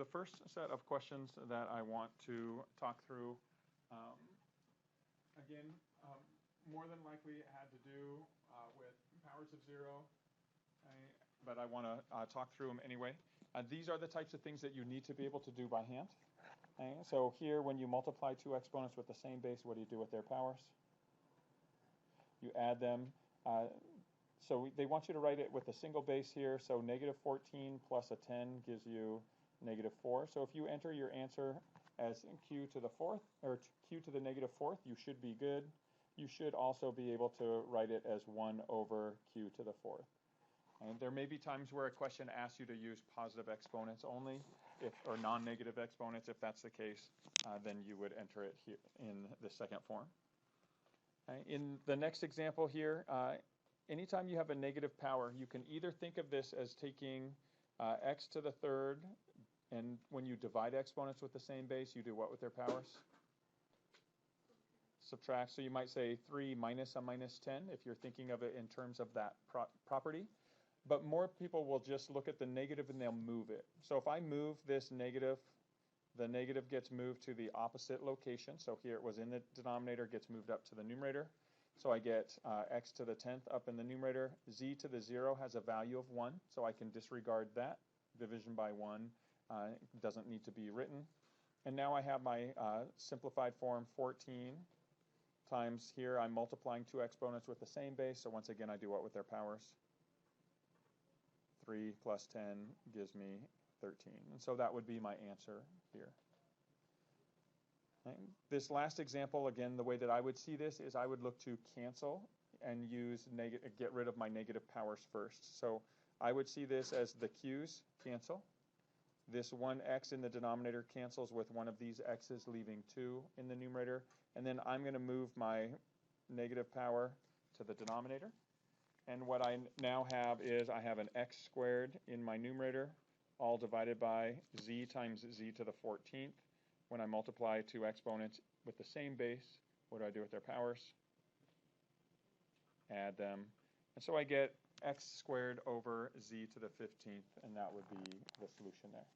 the first set of questions that I want to talk through, again, more than likely it had to do with powers of zero, but I want to talk through them anyway. These are the types of things that you need to be able to do by hand. So here, when you multiply two exponents with the same base, what do you do with their powers? You add them. So they want you to write it with a single base here. So negative 14 plus a 10 gives you negative 4. So if you enter your answer as q to the fourth, or q to the negative fourth, you should be good. You should also be able to write it as 1 over q to the fourth. And there may be times where a question asks you to use positive exponents only, or non-negative exponents. If that's the case, then you would enter it here in the second form. In the next example here, anytime you have a negative power, you can either think of this as taking x to the third, and when you divide exponents with the same base, you do what with their powers? Subtract. So you might say 3 minus a minus 10 if you're thinking of it in terms of that property. But more people will just look at the negative and they'll move it. So if I move this negative, the negative gets moved to the opposite location. So here it was in the denominator, gets moved up to the numerator. So I get x to the 10th up in the numerator. Z to the 0 has a value of 1, so I can disregard that. Division by 1 doesn't need to be written. And now I have my simplified form 14 times here. I'm multiplying two exponents with the same base. So once again, I do what with their powers? 3 plus 10 gives me 13. And so that would be my answer here. And this last example, again, the way that I would see this is I would look to cancel and get rid of my negative powers first. So I would see this as the q's cancel. This one x in the denominator cancels with one of these x's, leaving 2 in the numerator. And then I'm going to move my negative power to the denominator. And what I now have is I have an x squared in my numerator, all divided by z times z to the 14th. When I multiply two exponents with the same base, what do I do with their powers? Add them. And so I get x squared over z to the 15th, and that would be the solution there.